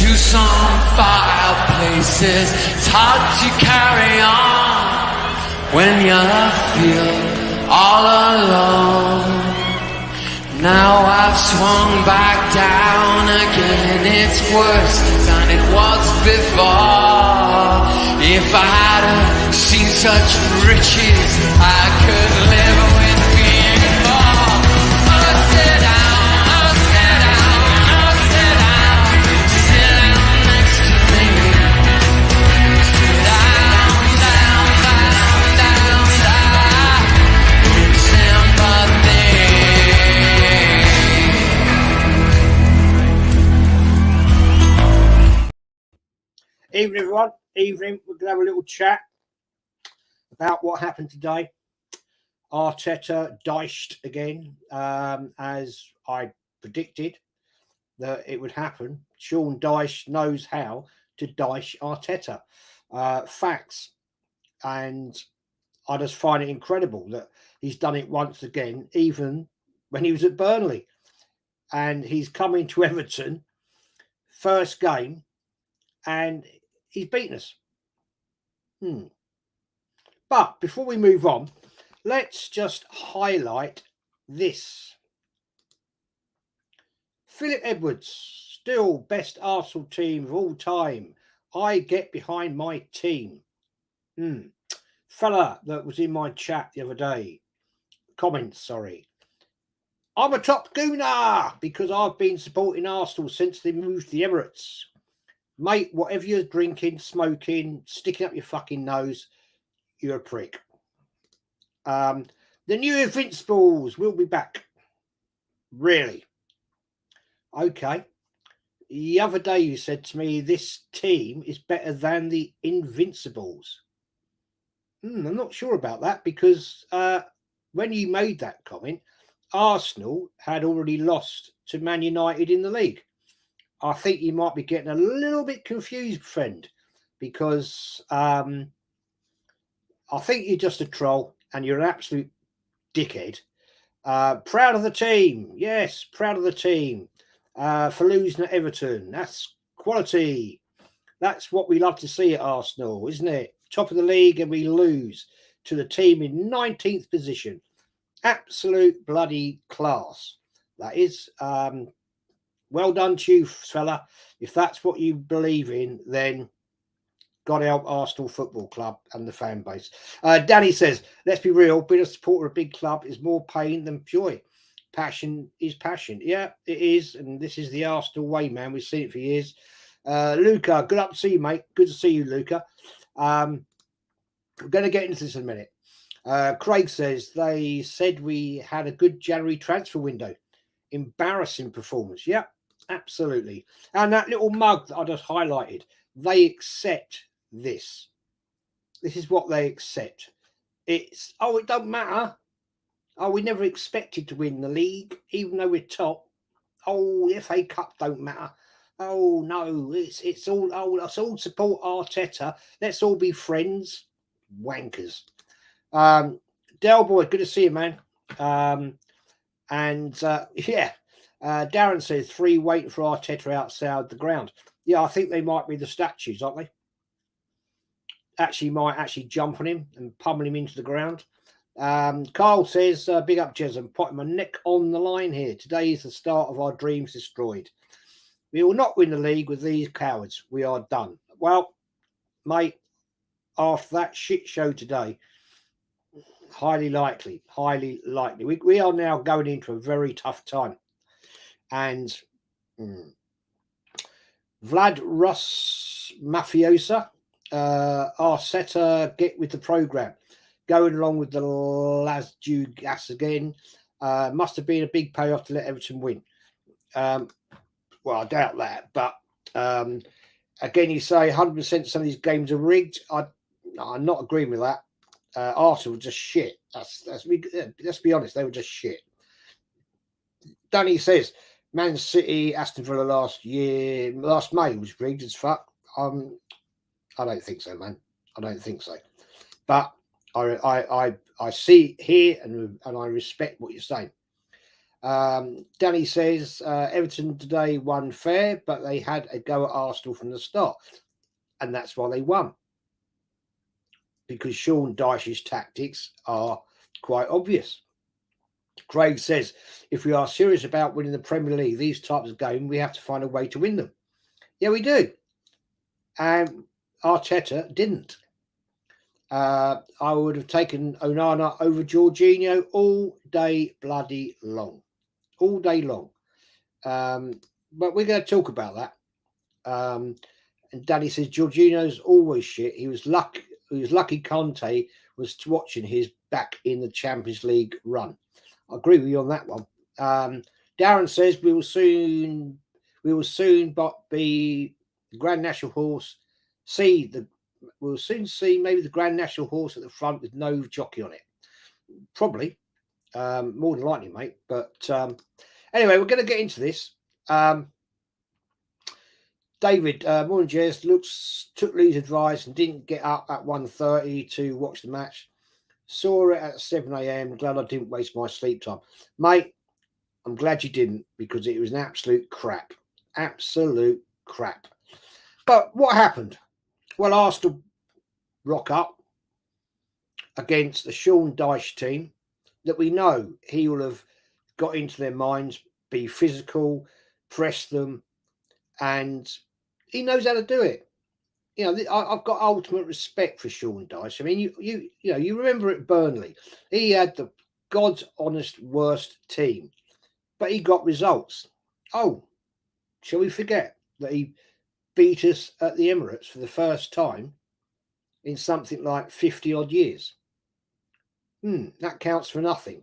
to some fireplaces. It's hard to carry on when you feel all alone. Now I've swung back down again. It's worse than it was before. If I had seen such riches, I could live with being poor. Oh, sit down, oh, sit down, oh, sit down. Sit down next to me. Sit down, down, down, down, down. Sympathy. Evening, everyone. Evening. We're going to have a little chat about what happened today. Arteta diced again, as I predicted that it would happen. Sean Dyche knows how to dice Arteta. Facts. And I just find it incredible that he's done it once again, even when he was at Burnley. And he's coming to Everton, first game, and he's beaten us. But before we move on, let's just highlight this. Philip Edwards, still best Arsenal team of all time. I get behind my team. Fella that was in my chat the other day. Comments, sorry. I'm a top gooner because I've been supporting Arsenal since they moved to the Emirates. Mate, whatever you're drinking, smoking, sticking up your fucking nose, you're a prick. The new Invincibles will be back. Really? Okay. The other day you said to me this team is better than the Invincibles. I'm not sure about that because when you made that comment, Arsenal had already lost to Man United in the league. I think you might be getting a little bit confused, friend, because I think you're just a troll and you're an absolute dickhead. Proud of the team. Yes, proud of the team for losing at Everton. That's quality. That's what we love to see at Arsenal, isn't it? Top of the league and we lose to the team in 19th position. Absolute bloody class. That is... well done to you, fella. If that's what you believe in, then God help Arsenal Football Club and the fan base. Danny says, let's be real, being a supporter of a big club is more pain than joy. Passion is passion. Yeah, it is. And this is the Arsenal way, man. We've seen it for years. Luca, good up to see you, mate. Good to see you, Luca. We're going to get into this in a minute. Craig says, they said we had a good January transfer window. Embarrassing performance. Yeah, absolutely. And that little mug that I just highlighted, they accept this. This is what they accept. It's, oh, it don't matter. Oh, we never expected to win the league, even though we're top. Oh, the FA Cup don't matter. Oh, no, it's all, oh, let's all support Arteta. Let's all be friends. Wankers. Del Boy, good to see you, man. Darren says 3 waiting for Arteta outside the ground. Yeah, I think they might be the statues, aren't they? Might jump on him and pummel him into the ground. Carl says, big up, Jez. I'm putting my neck on the line here. Today is the start of our dreams destroyed. We will not win the league with these cowards. We are done. Well, mate, after that shit show today, highly likely. We are now going into a very tough time. And Vlad Ross Mafiosa, Arteta, get with the programme. Going along with the Lazio gas again. Must have been a big payoff to let Everton win. Well, I doubt that. But again, you say 100% some of these games are rigged. I'm not agreeing with that. Arsenal were just shit. Let's be honest, they were just shit. Danny says, Man City, Aston Villa last May was rigged as fuck. I don't think so, man. I don't think so. But I see here and I respect what you're saying. Danny says Everton today won fair, but they had a go at Arsenal from the start, and that's why they won. Because Sean Dyche's tactics are quite obvious. Craig says, if we are serious about winning the Premier League, these types of games, we have to find a way to win them. Yeah, we do. And Arteta didn't. I would have taken Onana over Jorginho all day bloody long. All day long. But we're going to talk about that. And Danny says, Jorginho's always shit. He was lucky Conte was watching his back in the Champions League run. I agree with you on that one. Darren says we will soon be the Grand National Horse. We'll soon see maybe the Grand National Horse at the front with no jockey on it. Probably, more than likely, mate. But anyway, we're going to get into this. David, morning, Jez. Took Lee's advice and didn't get up at 1:30 to watch the match. Saw it at 7 a.m. Glad I didn't waste my sleep time. Mate, I'm glad you didn't, because it was an absolute crap. Absolute crap. But what happened? Well, Arsenal rock up against the Sean Dyche team that we know he will have got into their minds, be physical, press them, and he knows how to do it. You know, I've got ultimate respect for Sean Dyche. I mean, you remember at Burnley, he had the God's honest worst team, but he got results. Oh, shall we forget that he beat us at the Emirates for the first time in something like 50 odd years? That counts for nothing.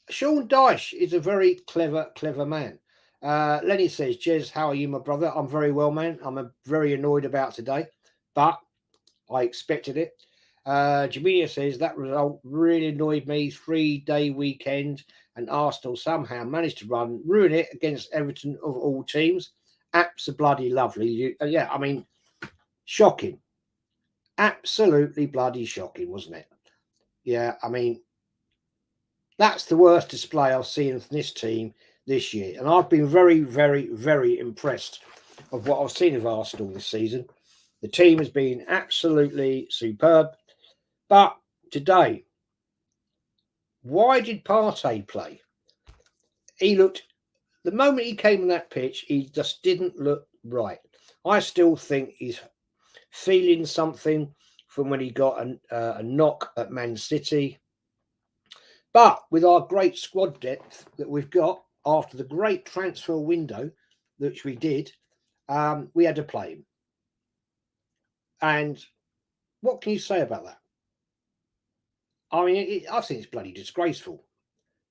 Sean Dyche is a very clever man. Lenny says, Jez, how are you, my brother? I'm very well, man. I'm very annoyed about today, but I expected it. Jamilia says, that result really annoyed me. 3-day weekend, and Arsenal somehow managed to ruin it against Everton of all teams. Absolutely lovely. Yeah, I mean, shocking. Absolutely bloody shocking, wasn't it? Yeah, I mean, that's the worst display I've seen from this team this year. And I've been very, very, very impressed of what I've seen of Arsenal this season. The team has been absolutely superb. But today, why did Partey play? The moment he came on that pitch, he just didn't look right. I still think he's feeling something from when he got a knock at Man City. But with our great squad depth that we've got after the great transfer window, which we did, we had to play him. And what can you say about that? I mean, I think it's bloody disgraceful,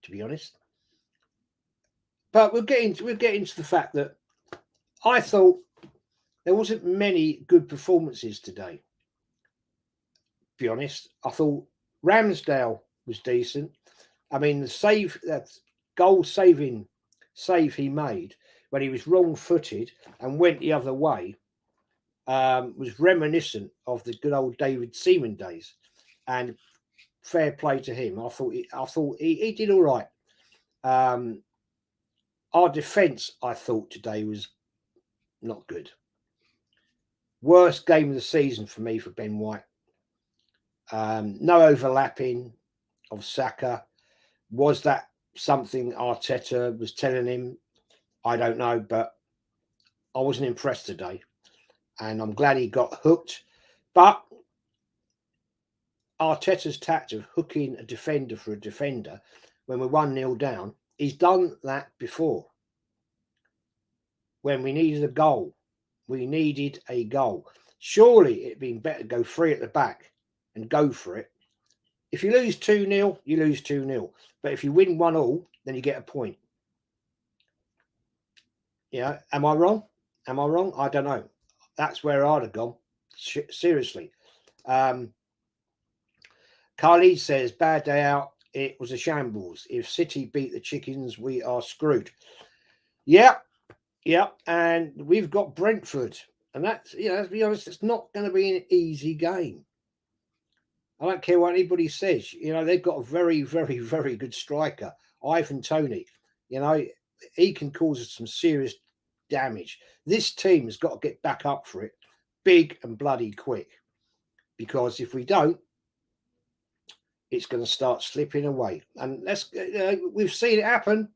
to be honest. But we'll get into the fact that I thought there wasn't many good performances today. To be honest, I thought Ramsdale was decent. I mean, that goal save he made when he was wrong-footed and went the other way was reminiscent of the good old David Seaman days. And fair play to him. I thought he did all right. Our defence, I thought today was not good. Worst game of the season for me for Ben White. No overlapping of Saka. Was that something Arteta was telling him? I don't know, but I wasn't impressed today. And I'm glad he got hooked. But Arteta's tactic of hooking a defender for a defender when we're 1-0 down, he's done that before. When we needed a goal. Surely it'd been better to go free at the back and go for it. If you lose 2-0, you lose 2-0. But if you win 1-1, then you get a point. Yeah, am I wrong? I don't know. That's where I'd have gone. Seriously. Khalid says, bad day out. It was a shambles. If City beat the Chickens, we are screwed. Yeah. And we've got Brentford. And that's, let's be honest, it's not going to be an easy game. I don't care what anybody says. They've got a very, very, very good striker. Ivan Toney, you know, he can cause us some serious damage. This team has got to get back up for it, big and bloody quick, because if we don't, it's going to start slipping away. And we've seen it happen.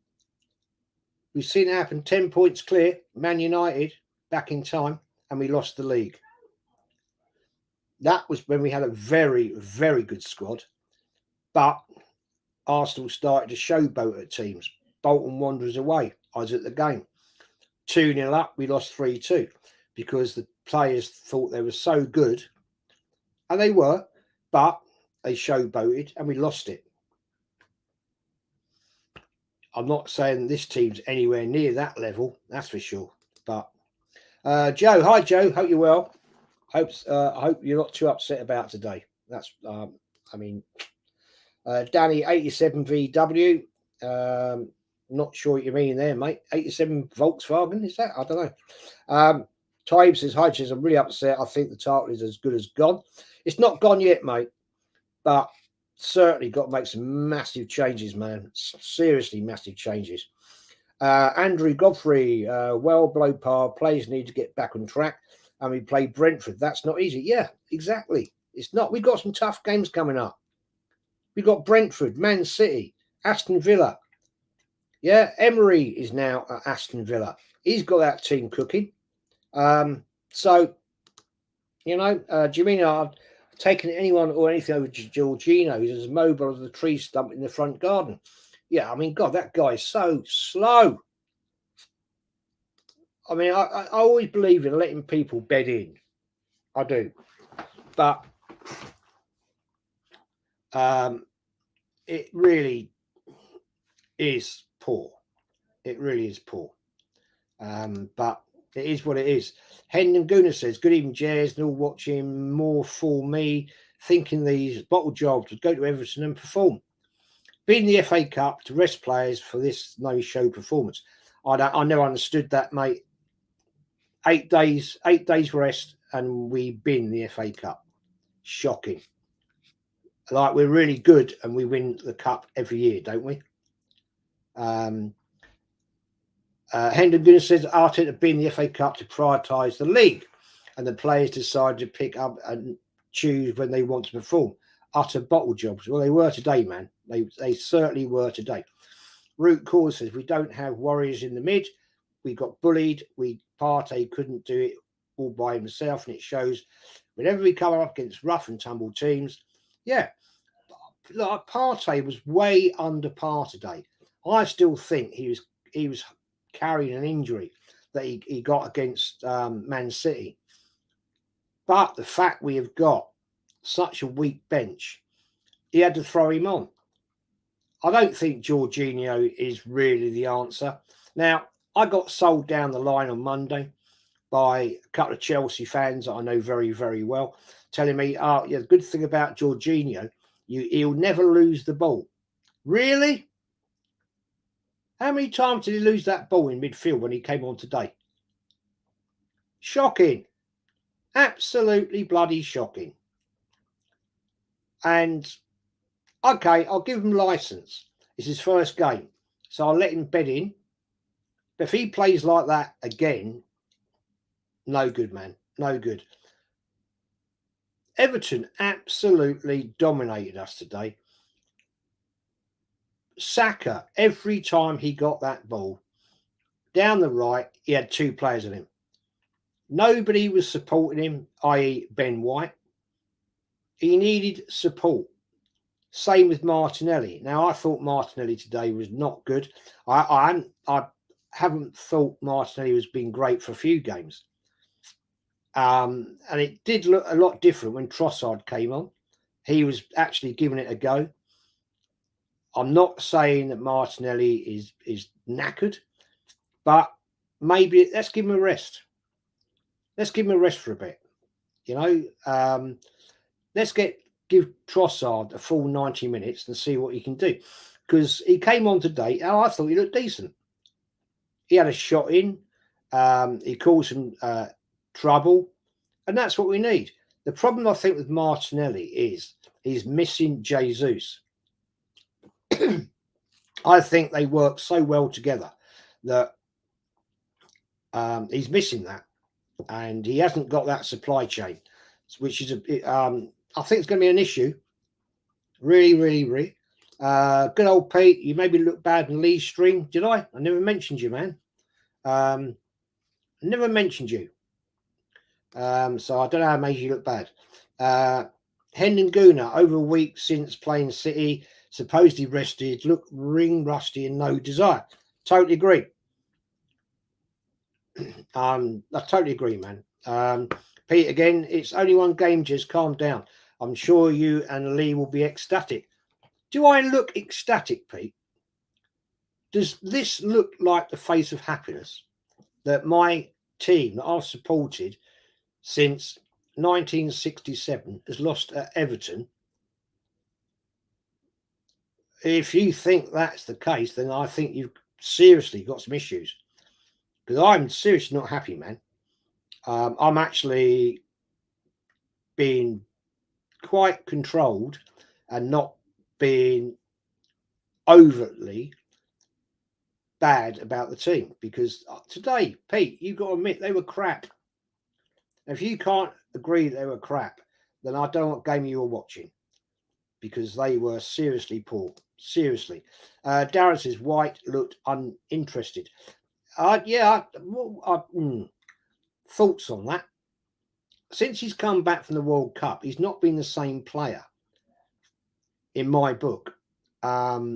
We've seen it happen. 10 points clear, Man United back in time, and we lost the league. That was when we had a very, very good squad, but Arsenal started to showboat at teams. Bolton Wanderers away. I was at the game. 2-0 up, we lost 3-2 because the players thought they were so good, and they were, but they showboated and we lost it. I'm not saying this team's anywhere near that level, that's for sure. But Joe, hi Joe, hope you're well. I hope you're not too upset about today. That's Danny 87 VW. Not sure what you mean there, mate. 87 Volkswagen, is that? I don't know. Tybe says, hi, Chiz, I'm really upset. I think the title is as good as gone. It's not gone yet, mate, but certainly got to make some massive changes, man. Seriously, massive changes. Andrew Godfrey, well below par. Players need to get back on track. And we play Brentford. That's not easy. Yeah, exactly. It's not. We've got some tough games coming up. We've got Brentford, Man City, Aston Villa. Yeah, Emery is now at Aston Villa. He's got that team cooking. So, you know, Jimena, I've taken anyone or anything over to Jorginho. He's as mobile as the tree stump in the front garden. Yeah, I mean, God, that guy is so slow. I mean, I always believe in letting people bed in. I do. But it really is poor. It really is poor. But it is what it is. Hendon Guna says, good evening, Jez, and all watching more for me, thinking these bottle jobs would go to Everton and perform. Being the FA Cup to rest players for this no-show performance. I never understood that, mate. 8 days rest, and we bin the FA Cup. Shocking. Like, we're really good and we win the cup every year, don't we? Hendon Guinness says Arteta bin the FA Cup to prioritise the league, and the players decided to pick up and choose when they want to perform. Utter bottle jobs. Well, they were today, man. They certainly were today. Root Cause says we don't have warriors in the mid. We got bullied. Partey couldn't do it all by himself, and it shows whenever we come up against rough and tumble teams. Yeah, like Partey was way under par today. I still think he was carrying an injury that he got against Man City. But the fact we have got such a weak bench, he had to throw him on. I don't think Jorginho is really the answer. Now, I got sold down the line on Monday by a couple of Chelsea fans that I know very, very well, telling me, oh, yeah, the good thing about Jorginho, he'll never lose the ball. Really? How many times did he lose that ball in midfield when he came on today? Shocking. Absolutely bloody shocking. And, okay, I'll give him license. It's his first game, so I'll let him bed in. But if he plays like that again, no good, man. No good. Everton absolutely dominated us today. Saka, every time he got that ball down the right, he had two players on him. Nobody was supporting him, i.e. Ben White. He needed support. Same with Martinelli. Now, I thought Martinelli today was not good. I haven't thought Martinelli has been great for a few games. And it did look a lot different when Trossard came on. He was actually giving it a go. I'm not saying that Martinelli is knackered, but maybe let's give him a rest. Let's give him a rest for a bit. You know, let's give Trossard a full 90 minutes and see what he can do. Because he came on today, and I thought he looked decent. He had a shot in. He caused some trouble, and that's what we need. The problem, I think, with Martinelli is he's missing Jesus. I think they work so well together that he's missing that, and he hasn't got that supply chain, which is I think it's going to be an issue. Really, really, really. Good old Pete, you made me look bad in Lee's stream. Did I? I never mentioned you, man. Never mentioned you. So I don't know how I made you look bad. Hendon Guna, over a week since playing City, supposedly rested, looked ring rusty and no desire. Totally agree. I totally agree, man. Pete, again, it's only one game, just calm down. I'm sure you and Lee will be ecstatic. Do I look ecstatic, Pete? Does this look like the face of happiness that my team that I've supported since 1967 has lost at Everton? If you think that's the case, then I think you've seriously got some issues, because I'm seriously not happy, man. I'm actually being quite controlled and not being overtly bad about the team, because today, Pete, you've got to admit they were crap. If you can't agree they were crap, then I don't know what game you were watching, because they were seriously poor. Seriously. Darren says White looked uninterested. Thoughts on that? Since he's come back from the World Cup, he's not been the same player in my book. I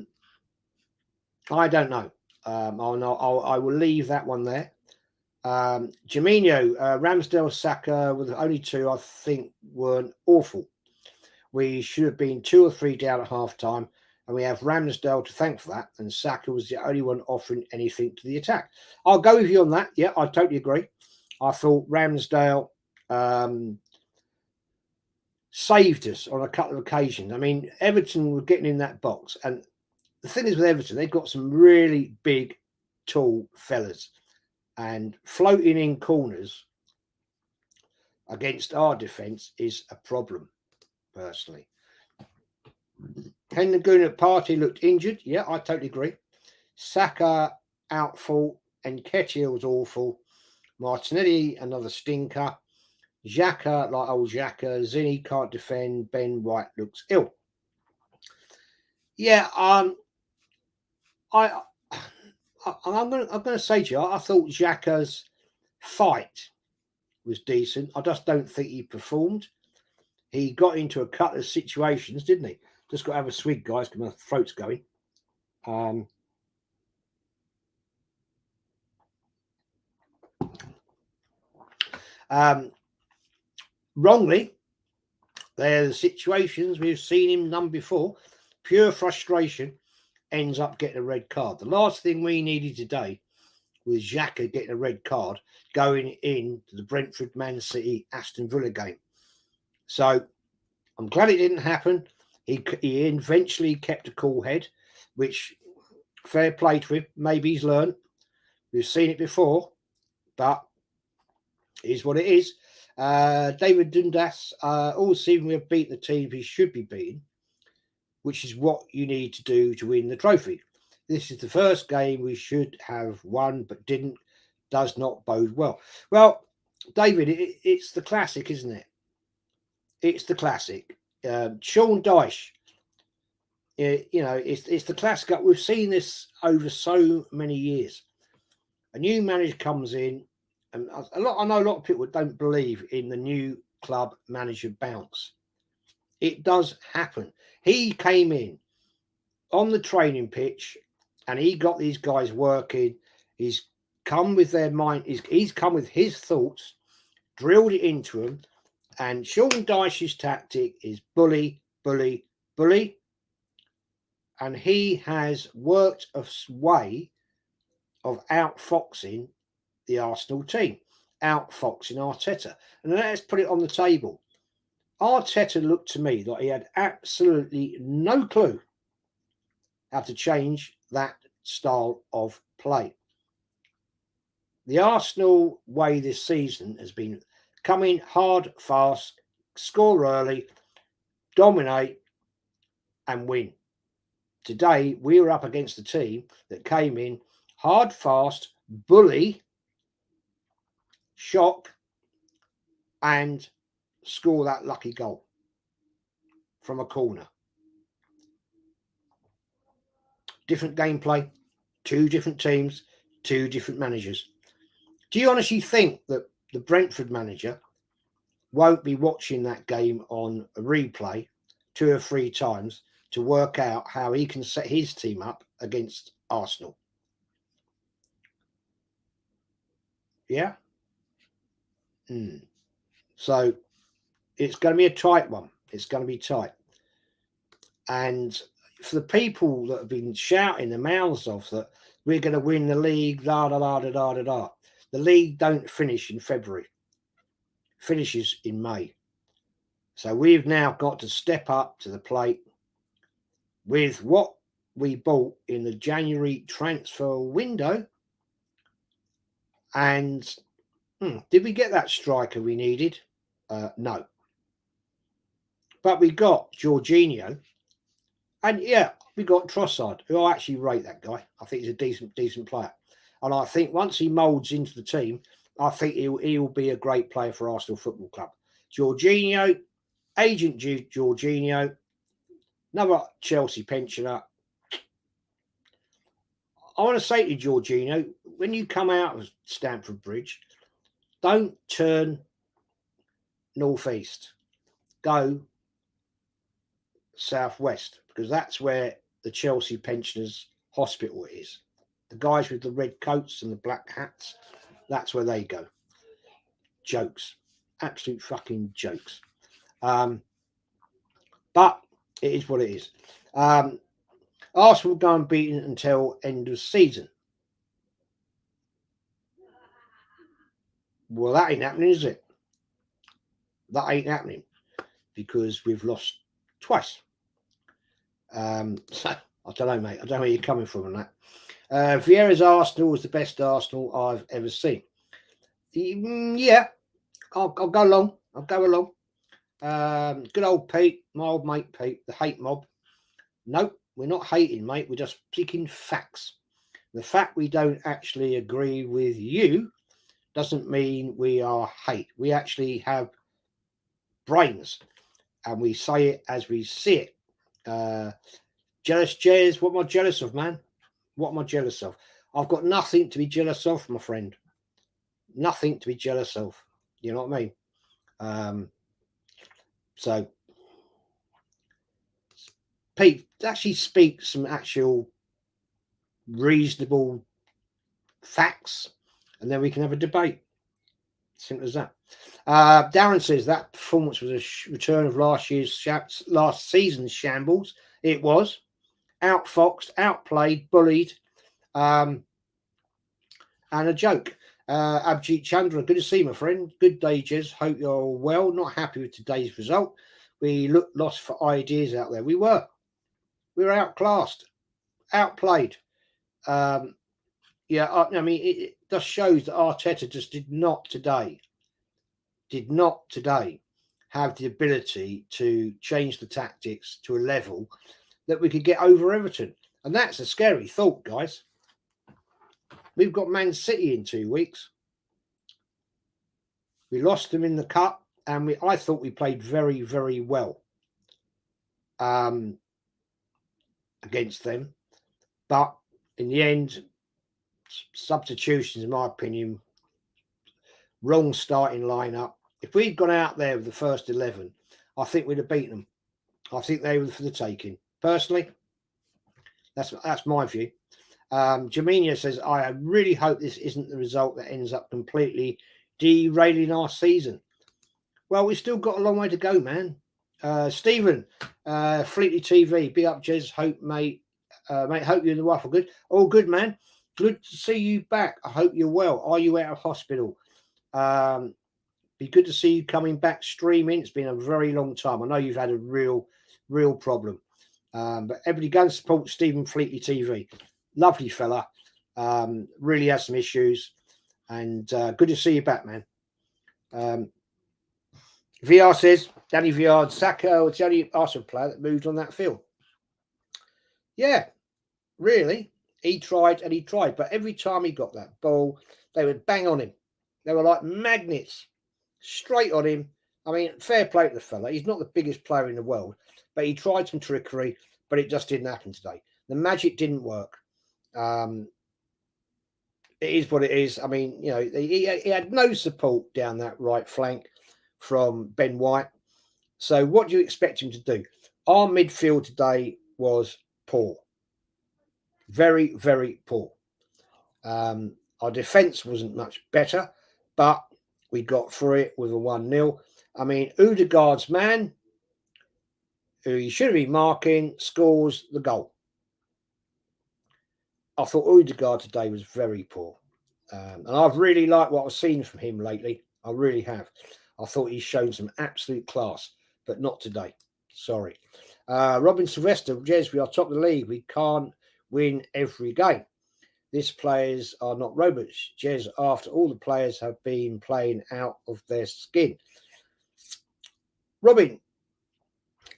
don't know. I will leave that one there. Jamino, Ramsdale, Saka with only two, I think, weren't awful. We should have been 2 or 3 down at half time, and we have Ramsdale to thank for that, and Saka was the only one offering anything to the attack. I'll go with you on that. Yeah, I totally agree. I thought Ramsdale saved us on a couple of occasions. I mean, Everton were getting in that box, and the thing is with Everton, they've got some really big, tall fellas, and floating in corners against our defence is a problem, personally. Hendon Party looked injured. Yeah, I totally agree. Saka outfall, and Nketiah was awful. Martinelli, another stinker. Xhaka, like old Xhaka. Zinni can't defend. Ben White looks ill. Yeah, I'm going to say to you, I thought Xhaka's fight was decent. I just don't think he performed. He got into a couple of situations, didn't he? Just got to have a swig, guys, because my throat's going. Wrongly, they're the situations we've seen him done before. Pure frustration ends up getting a red card. The last thing we needed today was Xhaka getting a red card going into the Brentford, Man City, Aston Villa game. So I'm glad it didn't happen. He eventually kept a cool head, which, fair play to him. Maybe he's learned. We've seen it before, but it is what it is. David Dundas, all season we have beaten the team he should be beating, which is what you need to do to win the trophy. This is the first game we should have won, but didn't. Does not bode well. Well, David, it's the classic, isn't it? It's the classic. Sean Dyche, it's the classic. We've seen this over so many years. A new manager comes in, and I know a lot of people don't believe in the new club manager bounce. It does happen. He came in on the training pitch, and he got these guys working. He's come with their mind. He's come with his thoughts, drilled it into them. And Sean Dyche's tactic is bully, bully, bully. And he has worked a way of outfoxing the Arsenal team, outfoxing Arteta. And let's put it on the table. Arteta looked to me like he had absolutely no clue how to change that style of play. The Arsenal way this season has been come in hard, fast, score early, dominate, and win. today we were up against a team that came in hard, fast, bully, shock, and score that lucky goal from a corner. Different gameplay, two different teams, two different managers. Do you honestly think that the Brentford manager won't be watching that game on a replay 2 or 3 times to work out how he can set his team up against Arsenal? Yeah. So it's going to be a tight one. It's going to be tight. And for the people that have been shouting the mouths off that we're going to win the league, da da da da da da da. The league don't finish in February. It finishes in May. So we've now got to step up to the plate with what we bought in the January transfer window. And did we get that striker we needed? No. But we got Jorginho. And yeah, we got Trossard, who I actually rate that guy. I think he's a decent player. And I think once he moulds into the team, I think he'll be a great player for Arsenal Football Club. Jorginho, Agent Jorginho, another Chelsea pensioner. I want to say to Jorginho, when you come out of Stamford Bridge, don't turn northeast. Go southwest, because that's where the Chelsea pensioners hospital is. The guys with the red coats and the black hats, that's where they go. Jokes. Absolute fucking jokes. But it is what it is. Arsenal will go unbeaten until end of season. Well, that ain't happening, is it? That ain't happening, because we've lost twice. So I don't know, mate. I don't know where you're coming from on that. Vieira's Arsenal was the best Arsenal I've ever seen. Yeah, I'll go along. I'll go along. Good old Pete, my old mate Pete, the hate mob. Nope, we're not hating, mate. We're just picking facts. The fact we don't actually agree with you doesn't mean we are hate. We actually have brains, and we say it as we see it. Jealous Jez, what am I jealous of, man? What am I jealous of? I've got nothing to be jealous of, my friend. Nothing to be jealous of. You know what I mean? So, Pete, actually speak some actual reasonable facts, and then we can have a debate. Simple as that. Darren says that performance was a return of last season's shambles. It was outfoxed, outplayed, bullied, and a joke. Abjit Chandra, good to see you, my friend. Good day, Jez. Hope you're well. Not happy with today's result. We looked lost for ideas out there. We were outclassed, outplayed. I mean, it just shows that Arteta just did not today have the ability to change the tactics to a level that we could get over Everton. And that's a scary thought, guys. We've got Man City in 2 weeks. We lost them in the cup, and I thought we played very, very well against them. But in the end, substitutions, in my opinion, wrong starting lineup. If we'd gone out there with the first 11, I think we'd have beaten them. I think they were for the taking. Personally, that's my view. Jaminha says, I really hope this isn't the result that ends up completely derailing our season. Well, we've still got a long way to go, man. Stephen, Fleetly TV, big up, Jez. Hope, mate, hope you and the wife are good. All good, man. Good to see you back. I hope you're well. Are you out of hospital? Be good to see you coming back streaming. It's been a very long time. I know you've had a real problem. But everybody go and support Stephen Fleetly TV. Lovely fella. Really has some issues. And good to see you back, man. VR says, Danny VR, Saka was the only Arsenal player that moved on that field. Yeah, really. He tried and he tried, but every time he got that ball, they would bang on him. They were like magnets, straight on him. I mean, fair play to the fella. He's not the biggest player in the world, but he tried some trickery, but it just didn't happen today. The magic didn't work. It is what it is. I mean, you know, he had no support down that right flank from Ben White. So what do you expect him to do? Our midfield today was poor. Very, very poor. Our defence wasn't much better, but we got through it with a 1-0. I mean, Odegaard's man, who he should have been marking, scores the goal. I thought Odegaard today was very poor. And I've really liked what I've seen from him lately. I really have. I thought he's shown some absolute class, but not today. Sorry. Robin Sylvester, Jez, we are top of the league. We can't win every game. These players are not robots. Jez, after all the players have been playing out of their skin. Robin,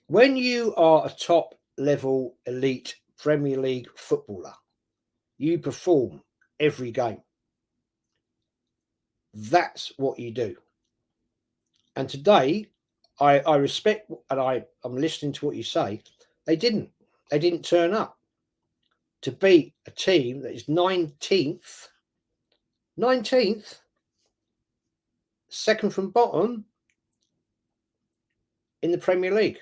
when you are a top level elite Premier League footballer, you perform every game. That's what you do. And today, I respect and I'm listening to what you say. They didn't turn up to beat a team that is 19th, second from bottom in the Premier League.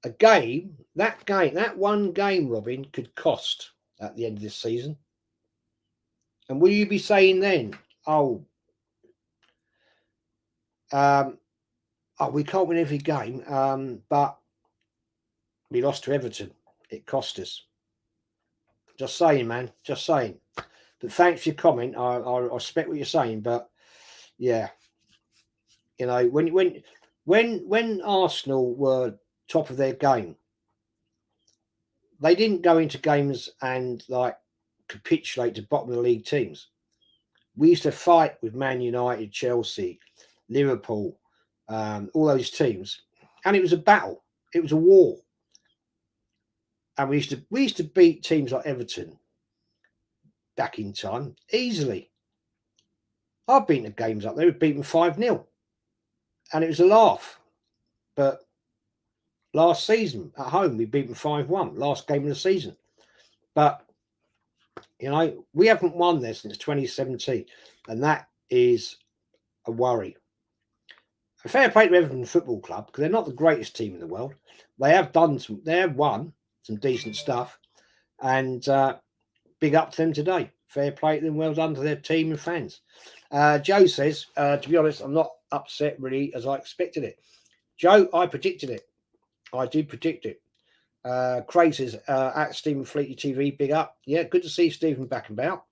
That one game, Robin, could cost at the end of this season. And will you be saying then, we can't win every game, but we lost to Everton. It cost us. Just saying, man. Just saying. But thanks for your comment. I respect what you're saying, but yeah, you know, when Arsenal were top of their game, they didn't go into games and like capitulate to bottom of the league teams. We used to fight with Man United, Chelsea, Liverpool, all those teams, and it was a battle. It was a war, and we used to beat teams like Everton back in time easily. I've been to games up there. We've beaten 5-0, and it was a laugh. But last season at home, we beat them 5-1. Last game of the season, but you know we haven't won there since 2017, and that is a worry. A fair play to Everton Football Club because they're not the greatest team in the world. They have won some decent stuff, and big up to them today. Fair play to them. Well done to their team and fans. Joe says, to be honest, I'm not upset really as I expected it. Joe, I predicted it. I did predict it. Craig says, at Stephen Fleety TV, big up. Yeah, good to see Stephen back and about.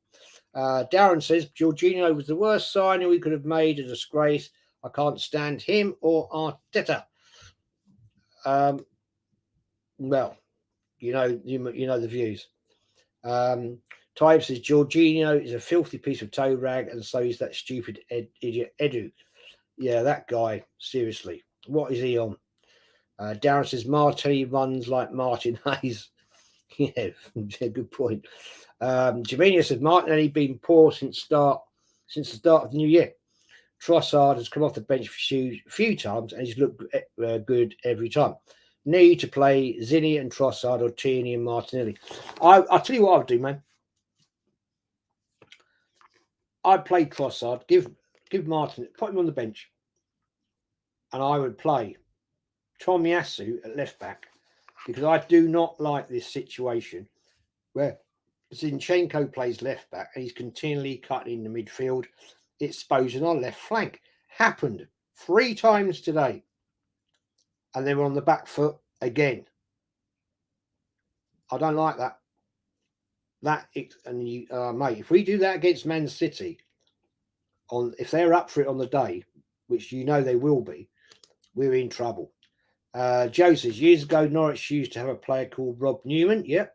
Darren says, Jorginho was the worst signing we could have made, a disgrace. I can't stand him or Arteta. Well, you know the views. Tybe says Jorginho is a filthy piece of toe rag, and so is that stupid idiot Edu. Yeah, that guy. Seriously, what is he on? Darren says Martinelli runs like Martin Hayes. Yeah, good point. Javinia says Martinelli been poor since the start of the new year. Trossard has come off the bench a few times and he's looked good every time. Need to play Zinni and Trossard or Tierney and Martinelli. I'll tell you what I would do, man. I'd play Trossard, give Martin, put him on the bench, and I would play Tomiyasu at left back because I do not like this situation where Zinchenko plays left back and he's continually cutting in the midfield, exposing our left flank. Happened 3 times today, and they were on the back foot again. I don't like that. Mate, if we do that against Man City, if they're up for it on the day, which you know they will be, we're in trouble. Joe says, years ago, Norwich used to have a player called Rob Newman. Yep.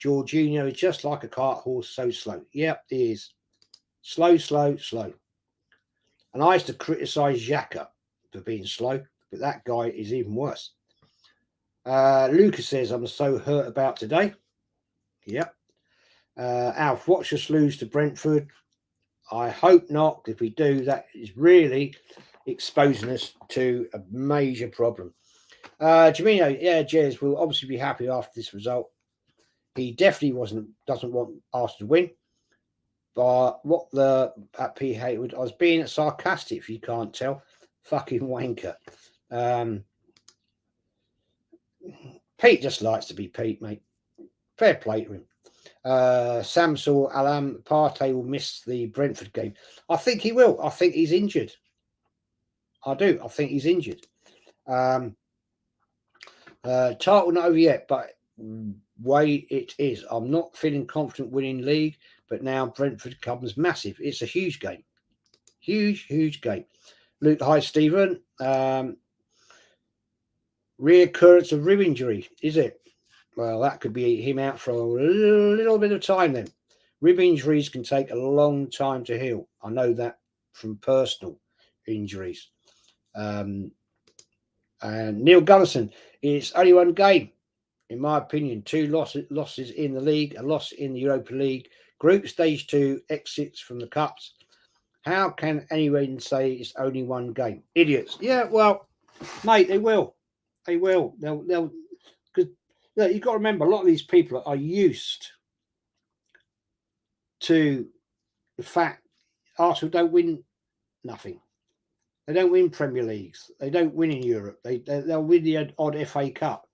Jorginho is just like a cart horse, so slow. Yep, he is. Slow. And I used to criticise Xhaka for being slow, but that guy is even worse. Lucas says, I'm so hurt about today. Yep. Alf, watch us lose to Brentford. I hope not. If we do, that is really exposing us to a major problem. Jamino, yeah, Jez will obviously be happy after this result. He definitely doesn't want Arsenal to win. But what the at P Haywood, I was being sarcastic if you can't tell. Fucking wanker. Pete just likes to be Pete, mate. Fair play to him. Samsul Alam Partey will miss the Brentford game. I think he will. I think he's injured. I do. I think he's injured. Title not over yet, but way it is. I'm not feeling confident winning league, but now Brentford comes massive. It's a huge game. Huge game. Luke, hi, Stephen. Reoccurrence of rib injury, is it? Well, that could be him out for a little bit of time then. Rib injuries can take a long time to heal. I know that from personal injuries. And Neil Gunnison, it's only one game, in my opinion. 2 losses in the league, a loss in the Europa League, group stage 2 exits from the cups. How can anyone say it's only one game? Idiots. Yeah, well, mate, they will. They'll because you've got to remember, a lot of these people are used to the fact Arsenal don't win nothing. They don't win Premier Leagues. They don't win in Europe. They'll win the odd FA Cup,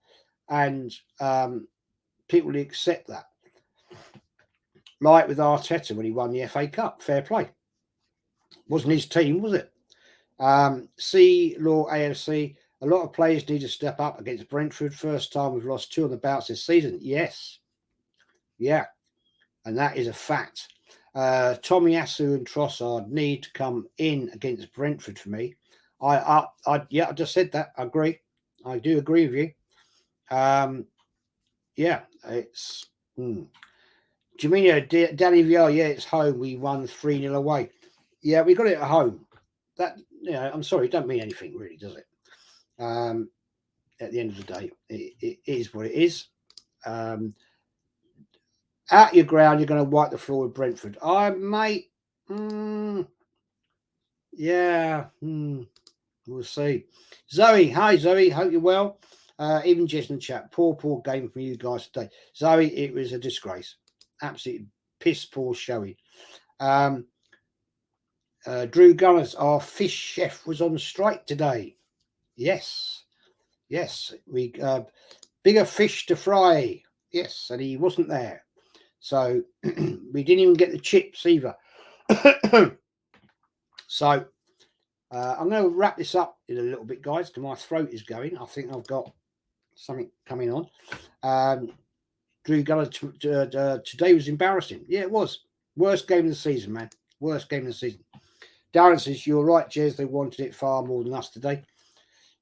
and people accept that. Like with Arteta when he won the FA Cup, fair play. Wasn't his team, was it? C Law AFC. A lot of players need to step up against Brentford. First time we've lost 2 on the bounce this season. Yes. Yeah. And that is a fact. Tomiyasu and Trossard need to come in against Brentford for me. I just said that. I agree. I do agree with you. Yeah, it's Jamino, Danny VR, yeah, it's home. We won 3-0 away. Yeah, we got it at home. That, I'm sorry, it don't mean anything really, does it? At the end of the day, it is what it is. At your ground, you're going to wipe the floor with Brentford. Mate. Yeah. We'll see. Zoe, hi Zoe. Hope you're well. Even Jess in the chat. Poor game from you guys today. Zoe, it was a disgrace. Absolutely piss poor showing. Drew Gunners, our fish chef, was on strike today. Yes. We bigger fish to fry. Yes, and he wasn't there. So we didn't even get the chips either. So I'm going to wrap this up in a little bit, guys, because my throat is going. I think I've got something coming on. Drew Gunner today was embarrassing. Yeah, it was. Worst game of the season, man. Worst game of the season. Darren says, you're right, Jez. They wanted it far more than us today.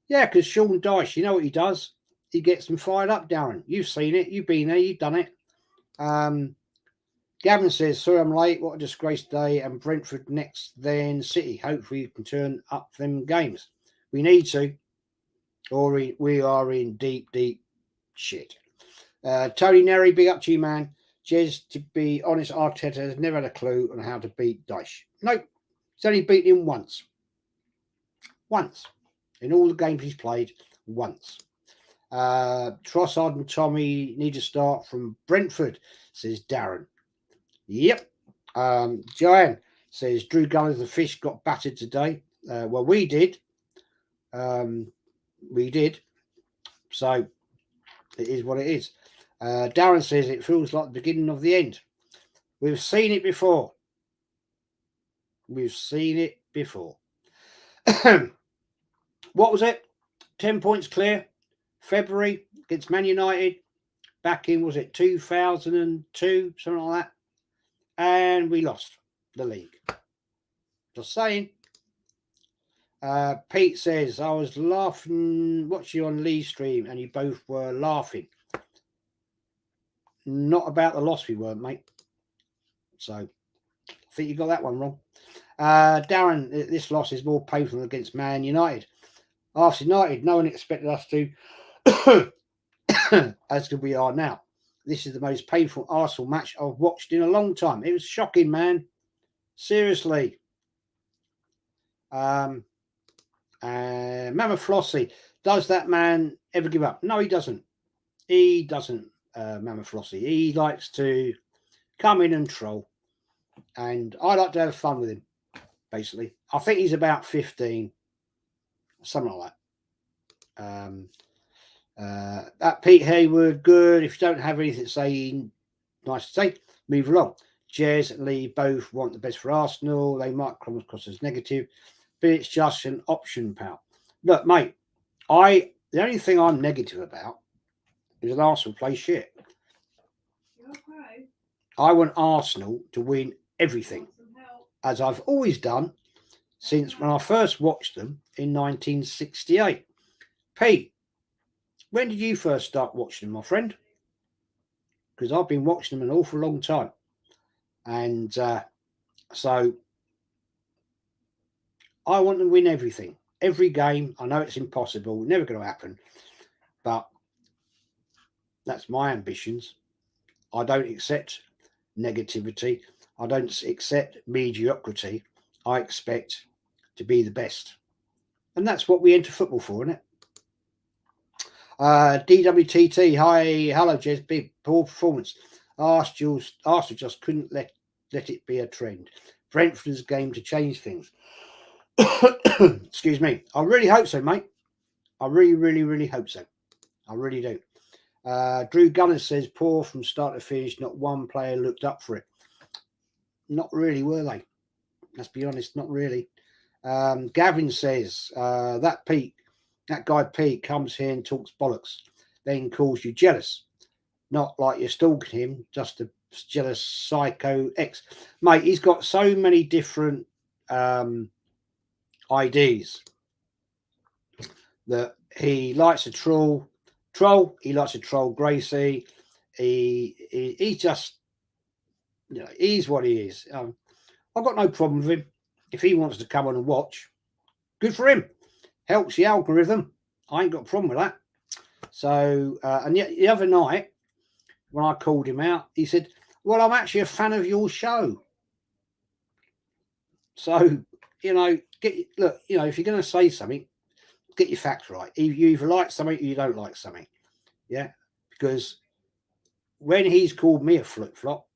Yeah, because Sean Dyche, you know what he does? He gets them fired up, Darren. You've seen it. You've been there. You've done it. Gavin says, sorry I'm late. What a disgrace day. And Brentford next, then City. Hopefully you can turn up them games. We need to. Or we are in deep shit. Tony Neri, big up to you, man. Jez, to be honest, Arteta has never had a clue on how to beat Dyche. Nope. He's only beaten him once. Once. In all the games he's played, once. Trossard and Tommy need to start from Brentford, says Darren. Yep. Joanne says Drew Gunners the fish got battered today. Well, we did. We did. So it is what it is. Darren says it feels like the beginning of the end. We've seen it before. We've seen it before. What was it? 10 points clear. February against Man United. Back in, was it 2002? Something like that. And we lost the league. Just saying. Pete says, I was laughing, watching you on Lee's stream, and you both were laughing. Not about the loss we weren't, mate. So, I think you got that one wrong. Darren, this loss is more painful against Man United. After United, no one expected us to as we are now. This is the most painful Arsenal match I've watched in a long time. It was shocking, man. Seriously. Mama Flossie, does that man ever give up? No, he doesn't. He doesn't, Mama Flossie. He likes to come in and troll. And I like to have fun with him, basically. I think he's about 15, something like that. That Pete Hayward, good. If you don't have anything to say, nice to say, move along. Jez and Lee both want the best for Arsenal. They might come across as negative, but it's just an option, pal. Look, mate, the only thing I'm negative about is that Arsenal play shit. Okay. I want Arsenal to win everything, as I've always done since when I first watched them in 1968. Pete, when did you first start watching them, my friend? Because I've been watching them an awful long time. And so I want to win everything. Every game. I know it's impossible. Never going to happen. But that's my ambitions. I don't accept negativity. I don't accept mediocrity. I expect to be the best. And that's what we enter football for, isn't it? DWTT, hi, hello, Jez. Big poor performance. Arsenal just couldn't let it be a trend. Brentford's game to change things. Excuse me. I really hope so, mate. I really hope so. I really do. Drew Gunner says poor from start to finish. Not one player looked up for it. Not really, were they? Let's be honest, not really. Gavin says that guy Pete comes here and talks bollocks, then calls you jealous. Not like you're stalking him, just a jealous psycho ex. Mate, he's got so many different IDs that he likes to troll. He likes to troll Gracie. He just, he's what he is. I've got no problem with him. If he wants to come on and watch, good for him. Helps the algorithm. I ain't got a problem with that. So, and yet the other night, when I called him out, he said, well, I'm actually a fan of your show. So, if you're going to say something, get your facts right. You either like something or you don't like something. Yeah. Because when he's called me a flip-flop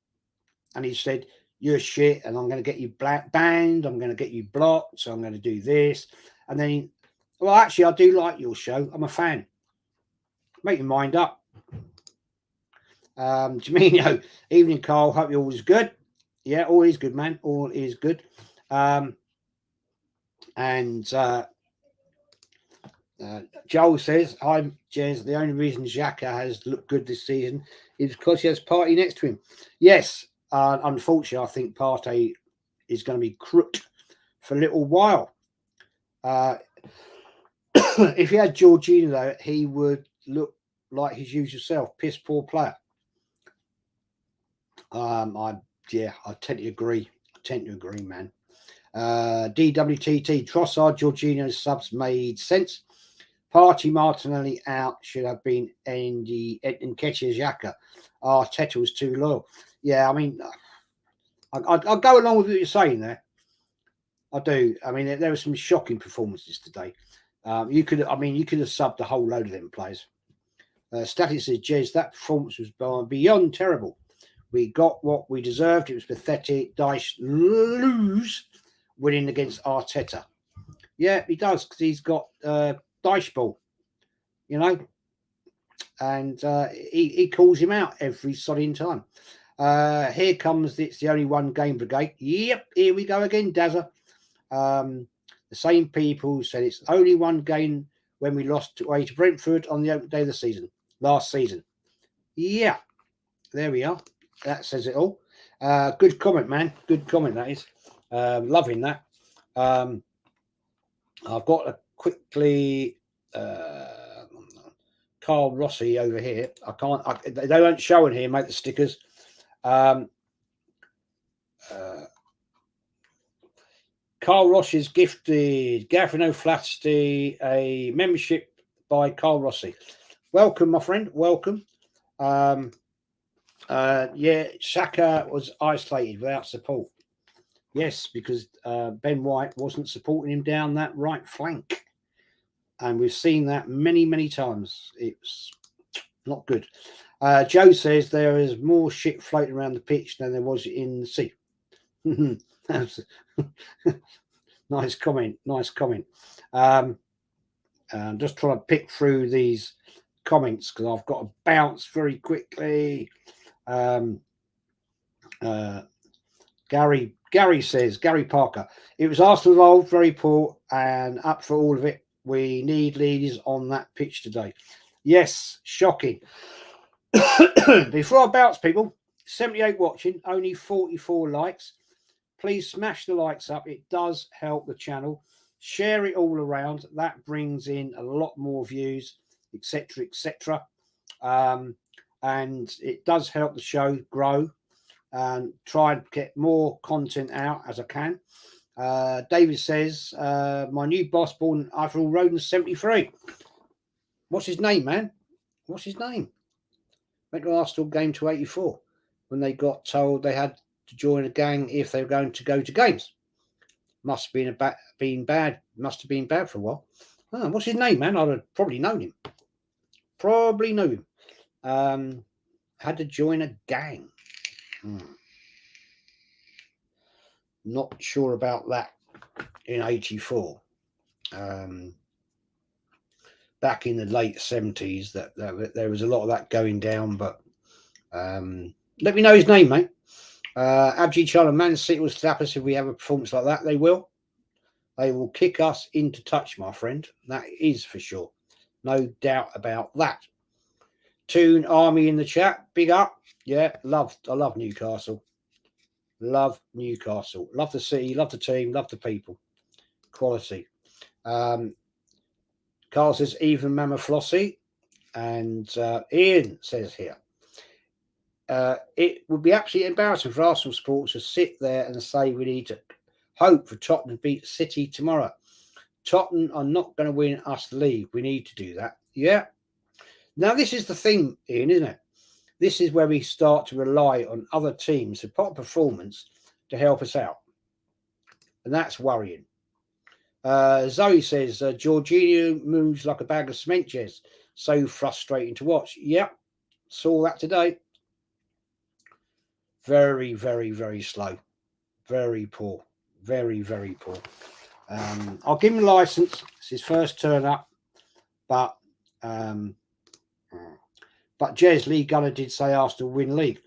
and he said, you're shit and I'm going to get you banned, I'm going to get you blocked, so I'm going to do this. And then, well, actually, I do like your show. I'm a fan. Make your mind up. Jamino, evening, Carl. Hope you're always good. Yeah, all is good, man. All is good. Joel says, hi, Jez. The only reason Xhaka has looked good this season is because he has Partey next to him. Yes, unfortunately, I think Partey is going to be crooked for a little while. If he had Jorginho, though, he would look like his usual self. Piss poor player. I tend to agree. Man. DWTT, Trossard, Jorginho's subs made sense. Partey, Martinelli out should have been Nketiah, Xhaka. Arteta was too low. Yeah, I mean, I'll go along with what you're saying there. I do. I mean, there were some shocking performances today. You could have subbed a whole load of them players. Static says, Jez, that performance was beyond terrible. We got what we deserved. It was pathetic. Dyche lose winning against Arteta. Yeah, he does because he's got Dyche ball, and he calls him out every sodding time. Here comes it's the only one game brigade. Yep, here we go again, Dazza. The same people said it's only one game when we lost away to Brentford on the opening day of the season, last season. Yeah, there we are. That says it all. Good comment, man. Good comment, that is. Loving that. I've got to quickly Carl Rossi over here. They don't show in here, mate, the stickers. Carl Rossi has gifted Gavin O'Flaherty a membership by Carl Rossi. welcome, my friend. Welcome. Yeah, Saka was isolated without support. Yes, because Ben White wasn't supporting him down that right flank. And we've seen that many, many times. It's not good. Joe says there is more shit floating around the pitch than there was in the sea. Nice comment. Nice comment. I'm just trying to pick through these comments because I've got to bounce very quickly. Gary says, Gary Parker, it was Arsenal involved, very poor and up for all of it. We need leaders on that pitch today. Yes, shocking. Before I bounce, people, 78 watching, only 44 likes. Please smash the likes up. It does help the channel. Share it all around. That brings in a lot more views, etc., etc. And it does help the show grow and try and get more content out as I can. David says, my new boss born Ivor Roden 73. What's his name, man? What's his name? Went to Arsenal game to 84 when they got told they had to join a gang if they were going to go to games. Must have been bad. Must have been bad for a while. Oh, what's his name, man? I'd have probably known him. Probably knew him. Had to join a gang. Not sure about that in 84. Back in the late 70s, that there was a lot of that going down, but let me know his name, mate. Abji Charlie, Man City will slap us if we have a performance like that. They will. They will kick us into touch, my friend. That is for sure. No doubt about that. Toon Army in the chat. Big up. Yeah, I love Newcastle. Love Newcastle. Love the city. Love the team. Love the people. Quality. Carl says, even Mama Flossie. And Ian says here, it would be absolutely embarrassing for Arsenal supporters to sit there and say we need to hope for Tottenham to beat City tomorrow. Tottenham are not going to win us the league. We need to do that. Yeah. Now, this is the thing, Ian, isn't it? This is where we start to rely on other teams to put up performance to help us out. And that's worrying. Zoe says, Jorginho moves like a bag of cement, Jez. So frustrating to watch. Yep. Saw that today. Very, very, very slow. Very poor. Very, very poor. I'll give him a license. It's his first turn up. But Jez Lee Gunner did say Arsenal win league.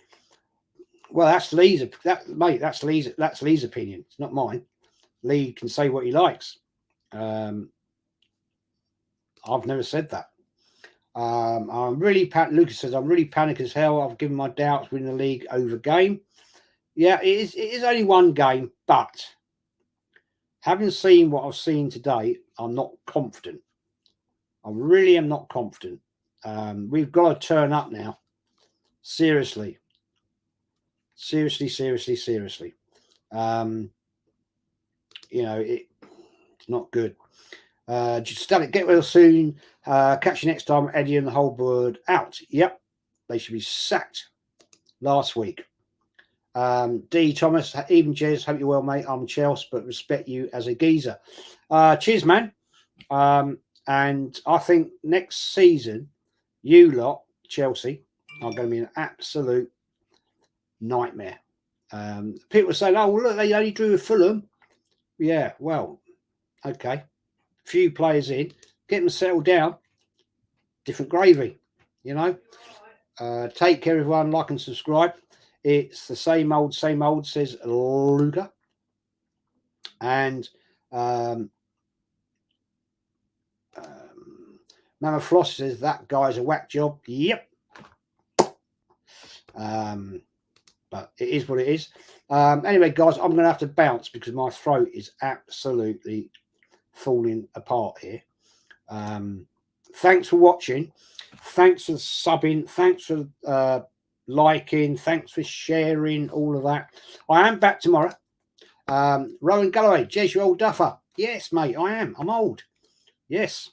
Well, that's Lee's that's Lee's opinion. It's not mine. Lee can say what he likes. I've never said that. I'm really Lucas says I'm really panicked as hell. I've given my doubts winning the league over game. Yeah, it is only one game, but having seen what I've seen today, I'm not confident. I really am not confident. We've got to turn up now. Seriously. Seriously. It's not good. Just get well soon. Catch you next time. Eddie and the whole bird out. Yep. They should be sacked last week. D. Thomas, even Jez, hope you're well, mate. I'm Chelsea, but respect you as a geezer. Cheers, man. And I think next season, you lot, Chelsea, are going to be an absolute nightmare. People are saying, oh, well, look, they only drew with Fulham. Yeah, well, okay. Few players in, get them settled down. Different gravy, Take care, everyone. Like and subscribe. It's the same old, says Luca. And Mama Floss says that guy's a whack job. Yep. But it is what it is. Anyway, guys, I'm going to have to bounce because my throat is absolutely falling apart here. Thanks for watching. Thanks for subbing. Thanks for liking. Thanks for sharing all of that. I am back tomorrow. Rowan Galloway, Jez, you old duffer. Yes, mate, I am. I'm old. Yes,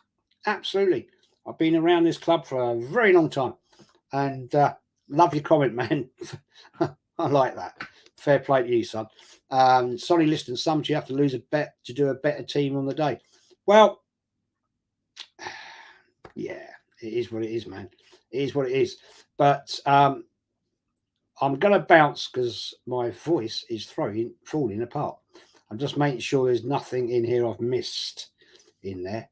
absolutely. I've been around this club for a very long time, and love your comment, man. I like that. Fair play to you, son. Sonny Liston, some you have to lose a bet to do a better team on the day. Well, yeah, it is what it is, man. It is what it is. But I'm going to bounce because my voice is falling apart. I'm just making sure there's nothing in here I've missed in there.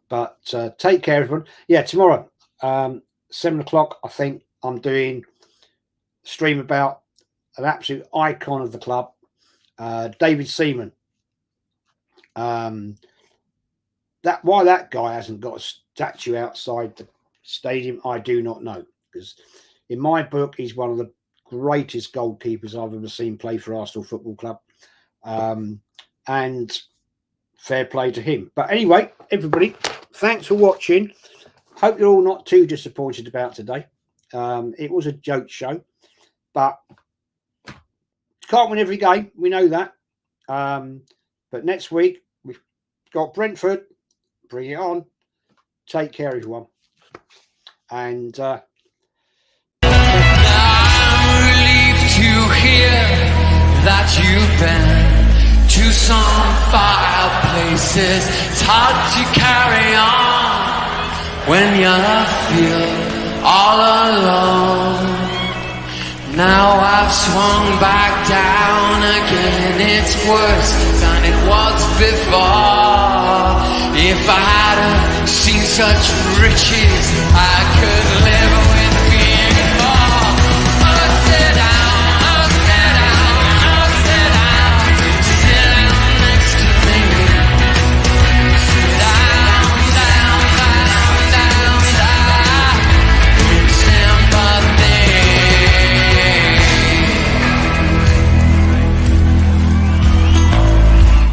But take care, everyone. Yeah, tomorrow, 7 o'clock, I think I'm doing a stream about an absolute icon of the club, David Seaman. Why that guy hasn't got a statue outside the stadium, I do not know. Because in my book, he's one of the greatest goalkeepers I've ever seen play for Arsenal Football Club. And fair play to him. But anyway, everybody, thanks for watching. Hope you're all not too disappointed about today. It was a joke show, but can't win every game. We know that. But next week, we've got Brentford. Bring it on. Take care, everyone. And I'm relieved to hear that you've been to some far places. It's hard to carry on when you feel all alone. Now I've swung back down again. It's worse than it was before. If I had seen such riches, I could